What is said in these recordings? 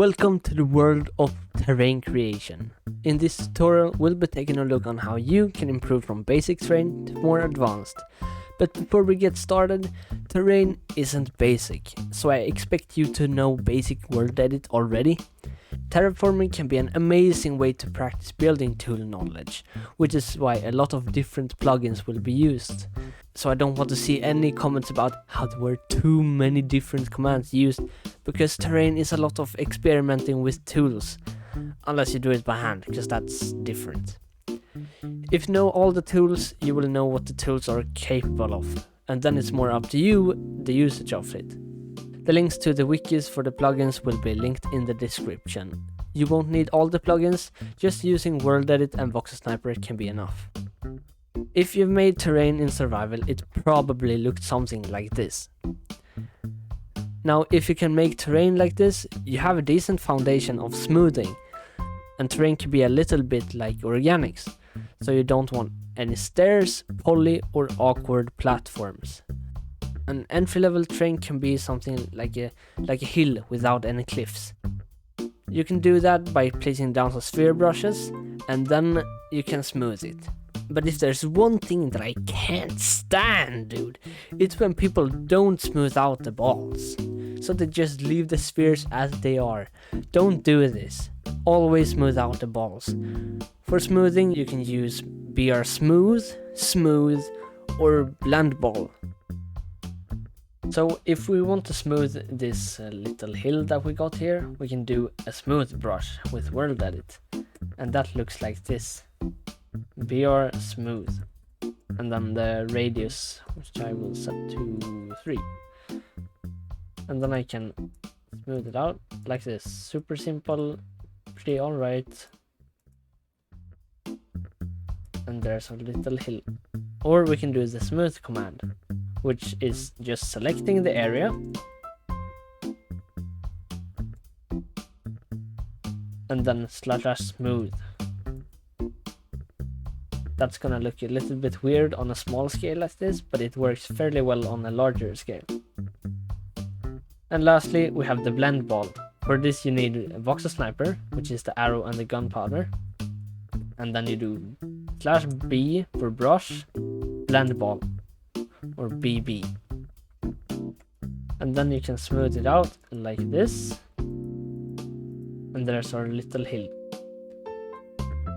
Welcome to the world of terrain creation. In this tutorial, we'll be taking a look on how you can improve from basic terrain to more advanced. But before we get started, terrain isn't basic, so I expect you to know basic Worldedit already. Terraforming can be an amazing way to practice building tool knowledge, which is why a lot of different plugins will be used. So I don't want to see any comments about how there were too many different commands used, because terrain is a lot of experimenting with tools, unless you do it by hand, because that's different. If you know all the tools, you will know what the tools are capable of, and then it's more up to you, the usage of it. The links to the wikis for the plugins will be linked in the description. You won't need all the plugins, just using Worldedit and Voxelsniper can be enough. If you've made terrain in survival, it probably looked something like this. Now, if you can make terrain like this, you have a decent foundation of smoothing, and terrain can be a little bit like organics, so you don't want any stairs, poly or awkward platforms. An entry-level terrain can be something like a hill without any cliffs. You can do that by placing down some sphere brushes, and then you can smooth it. But if there's one thing that I can't stand, dude, it's when people don't smooth out the balls. So they just leave the spheres as they are. Don't do this. Always smooth out the balls. For smoothing, you can use BR Smooth, Smooth, or Blend Ball. So if we want to smooth this little hill that we got here, we can do a smooth brush with Worldedit. And that looks like this. BR Smooth. And then the radius, which I will set to 3. And then I can smooth it out like this. Super simple, pretty alright. And there's a little hill. Or we can do the smooth command, which is just selecting the area and then /smooth. That's gonna look a little bit weird on a small scale like this, but it works fairly well on a larger scale. And lastly, we have the blend ball. For this you need a Voxelsniper, which is the arrow and the gunpowder. And then you do /B for brush, blend ball, or BB. And then you can smooth it out like this. And there's our little hill.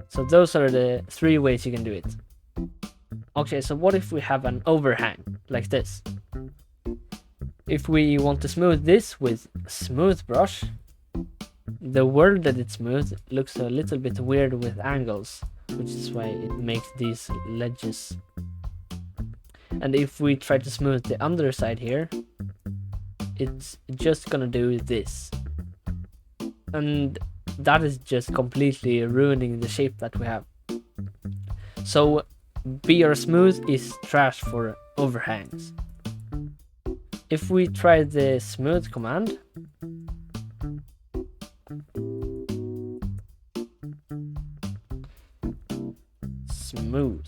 So those are the 3 ways you can do it. Okay, so what if we have an overhang like this? If we want to smooth this with smooth brush, the Worldedit smooth looks a little bit weird with angles, which is why it makes these ledges. And if we try to smooth the underside here, it's just gonna do this. And that is just completely ruining the shape that we have. So BR Smooth is trash for overhangs. If we try the smooth command, smooth,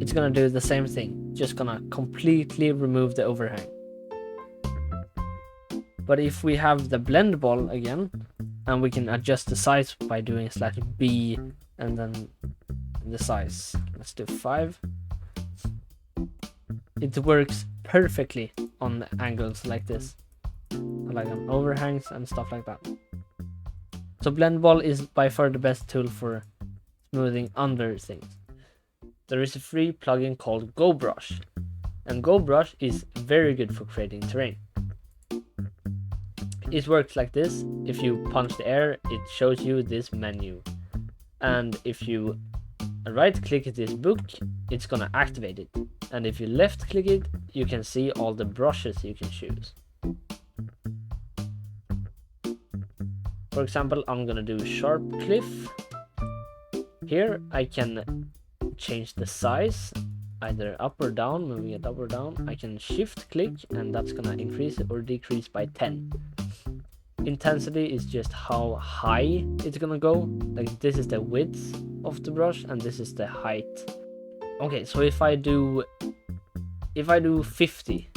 it's gonna do the same thing, just gonna completely remove the overhang. But if we have the blend ball again, and we can adjust the size by doing /B and then the size, let's do 5. It works perfectly on angles like this, like on overhangs and stuff like that. So blend ball is by far the best tool for smoothing under things. There is a free plugin called Gobrush, and Gobrush is very good for creating terrain. It works like this. If you punch the air, it shows you this menu. And if you right click this book, it's gonna activate it. And if you left click it, you can see all the brushes you can choose. For example, I'm gonna do sharp cliff. Here I can change the size, either up or down, moving it up or down. I can shift click and that's gonna increase or decrease by 10. Intensity is just how high it's gonna go. Like this is the width of the brush and this is the height. Okay, so if I do 50,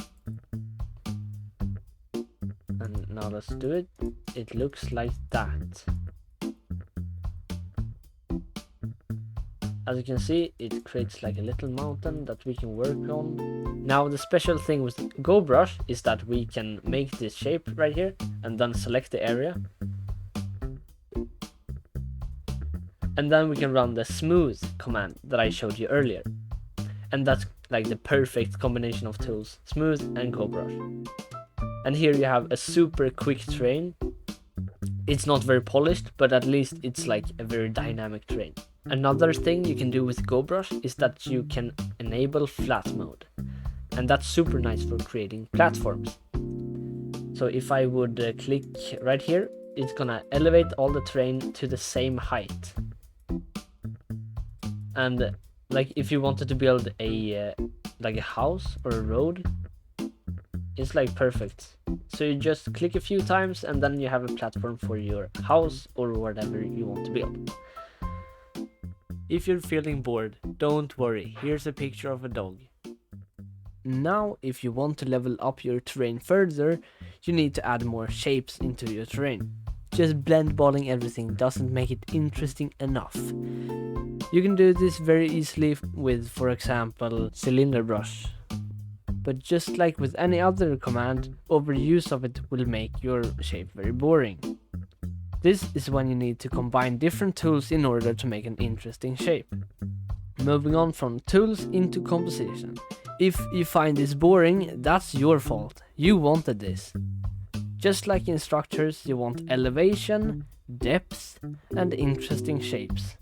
and now let's do it. It looks like that. As you can see, it creates like a little mountain that we can work on. Now the special thing with Gobrush is that we can make this shape right here and then select the area. And then we can run the smooth command that I showed you earlier. And that's like the perfect combination of tools, smooth and Gobrush. And here you have a super quick terrain. It's not very polished, but at least it's like a very dynamic terrain. Another thing you can do with Gobrush is that you can enable flat mode. And that's super nice for creating platforms. So if I would click right here, it's gonna elevate all the terrain to the same height. And like if you wanted to build a like a house or a road, it's like perfect. So you just click a few times and then you have a platform for your house or whatever you want to build. If you're feeling bored, don't worry, here's a picture of a dog. Now, if you want to level up your terrain further, you need to add more shapes into your terrain. Just blend balling everything doesn't make it interesting enough. You can do this very easily with, for example, cylinder brush. But just like with any other command, overuse of it will make your shape very boring. This is when you need to combine different tools in order to make an interesting shape. Moving on from tools into composition. If you find this boring, that's your fault. You wanted this. Just like in structures, you want elevation, depth, and interesting shapes.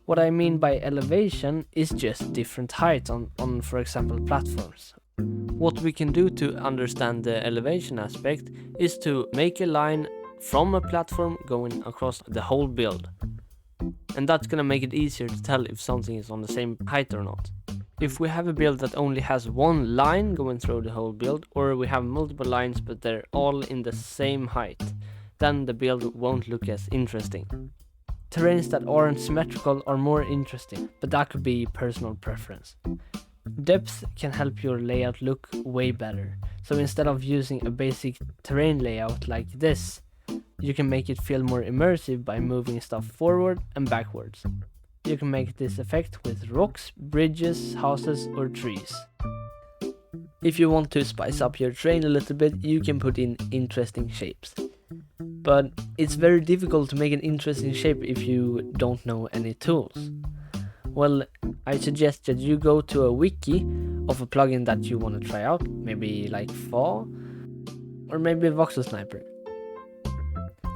What I mean by elevation is just different heights on for example, platforms. What we can do to understand the elevation aspect is to make a line from a platform going across the whole build. And that's gonna make it easier to tell if something is on the same height or not. If we have a build that only has one line going through the whole build, or we have multiple lines but they're all in the same height, then the build won't look as interesting. Terrains that aren't symmetrical are more interesting, but that could be personal preference. Depth can help your layout look way better, so instead of using a basic terrain layout like this, you can make it feel more immersive by moving stuff forward and backwards. You can make this effect with rocks, bridges, houses or trees. If you want to spice up your terrain a little bit, you can put in interesting shapes. But it's very difficult to make an interesting shape if you don't know any tools. Well, I suggest that you go to a wiki of a plugin that you want to try out, maybe like Fall, or maybe Voxelsniper.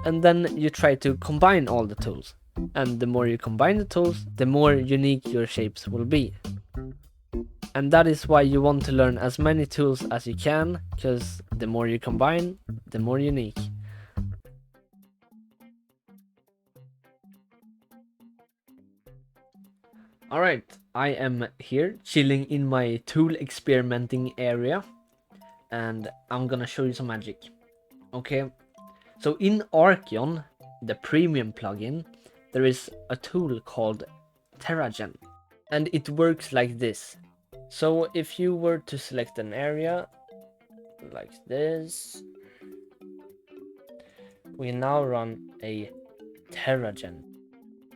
And then you try to combine all the tools. And the more you combine the tools, the more unique your shapes will be. And that is why you want to learn as many tools as you can, because the more you combine, the more unique. Alright, I am here chilling in my tool experimenting area, and I'm gonna show you some magic. Okay, so in Arceon, the premium plugin, there is a tool called teragen, and it works like this. So if you were to select an area like this, we now run a teragen.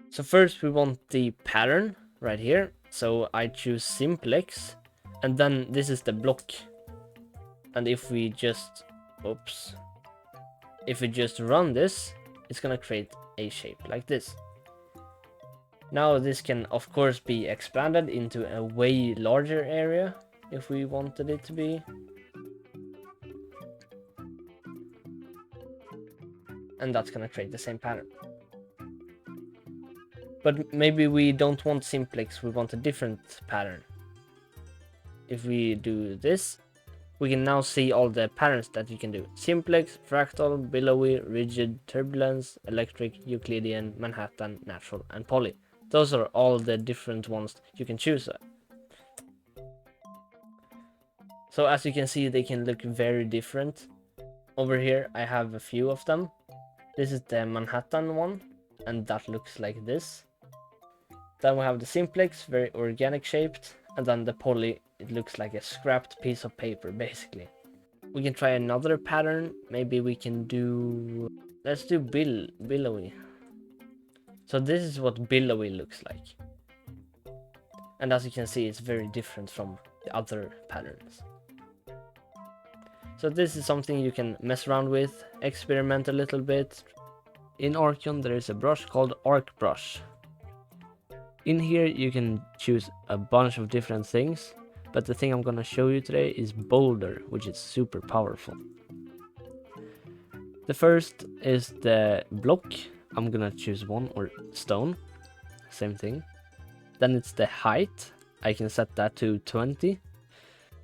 So first we want the pattern right here, so I choose simplex, and then this is the block. And if we just run this, it's gonna create a shape like this. Now this can of course be expanded into a way larger area if we wanted it to be. And that's gonna create the same pattern. But maybe we don't want simplex, we want a different pattern. If we do this, we can now see all the patterns that you can do. Simplex, fractal, billowy, rigid, turbulence, electric, Euclidean, Manhattan, natural, and poly. Those are all the different ones you can choose. So as you can see, they can look very different. Over here I have a few of them. This is the Manhattan one, and that looks like this. Then we have the simplex, very organic shaped, and then the poly, it looks like a scrapped piece of paper basically. We can try another pattern. Maybe we can do... Let's do billowy. So this is what billowy looks like. And as you can see, it's very different from the other patterns. So this is something you can mess around with, experiment a little bit. In Orchion there is a brush called Arcbrush. In here you can choose a bunch of different things, but the thing I'm gonna show you today is boulder, which is super powerful. The first is the block. I'm gonna choose one, or stone, same thing. Then it's the height. I can set that to 20.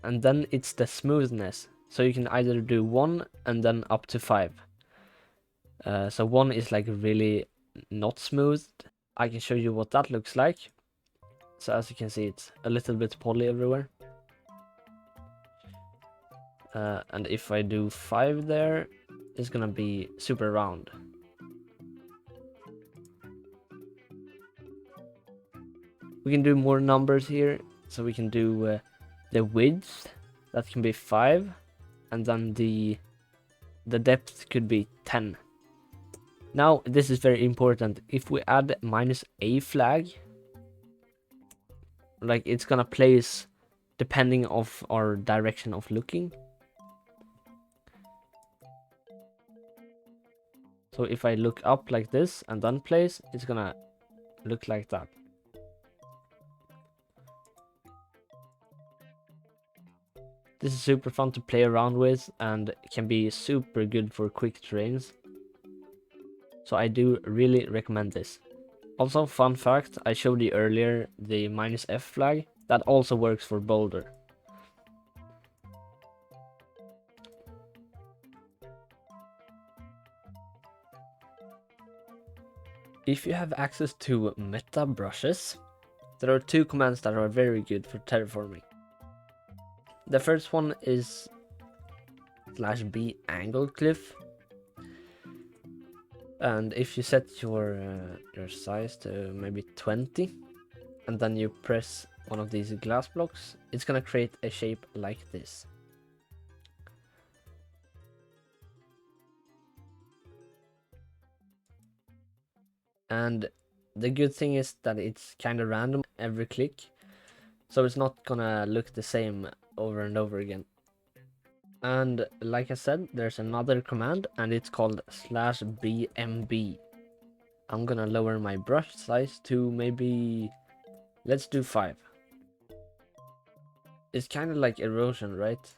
And then it's the smoothness. So you can either do 1 and then up to 5. So 1 is like really not smooth. I can show you what that looks like. So as you can see, it's a little bit poly everywhere. And if I do 5 there, it's gonna be super round. We can do more numbers here. So we can do the width, that can be 5. And then the depth could be 10. Now, this is very important. If we add -a flag, like it's gonna place depending of our direction of looking. So if I look up like this and then place, it's gonna look like that. This is super fun to play around with and can be super good for quick terrains. So I do really recommend this. Also, fun fact, I showed you earlier the -f flag. That also works for boulder. If you have access to Metabrushes, there are 2 commands that are very good for terraforming. The first one is /b angle cliff. And if you set your size to maybe 20, and then you press one of these glass blocks, it's gonna create a shape like this. And the good thing is that it's kind of random every click, so it's not gonna look the same over and over again. And like I said, there's another command and it's called /bmb. I'm gonna lower my brush size to maybe, let's do 5. It's kind of like erosion, right?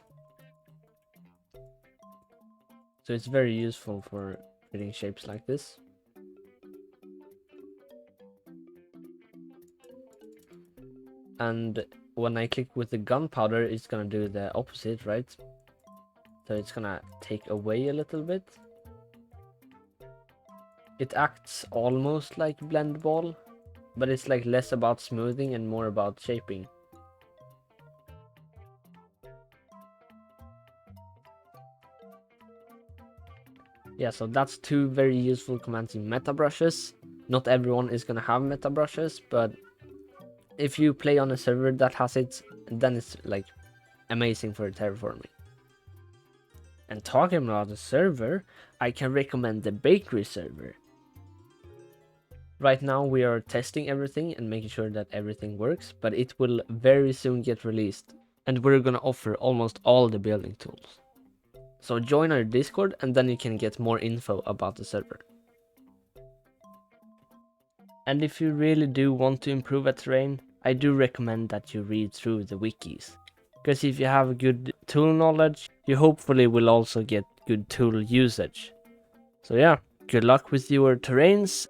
So it's very useful for creating shapes like this. And when I click with the gunpowder, it's gonna do the opposite, right? So it's gonna take away a little bit. It acts almost like blend ball, but it's like less about smoothing and more about shaping. Yeah, so that's 2 very useful commands in Metabrushes. Not everyone is gonna have Metabrushes, but if you play on a server that has it, then it's like amazing for terraforming. And talking about the server, I can recommend the bakery server. Right now we are testing everything and making sure that everything works, but it will very soon get released. And we're gonna offer almost all the building tools. So join our Discord and then you can get more info about the server. And if you really do want to improve a terrain, I do recommend that you read through the wikis. Because if you have good tool knowledge, you hopefully will also get good tool usage. So yeah, good luck with your terrains.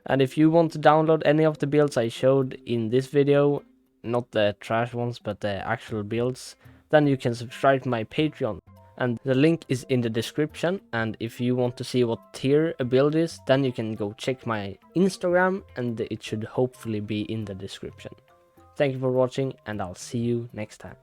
And if you want to download any of the builds I showed in this video, not the trash ones, but the actual builds, then you can subscribe to my Patreon. And the link is in the description. And if you want to see what tier a build is, then you can go check my Instagram and it should hopefully be in the description. Thank you for watching and I'll see you next time.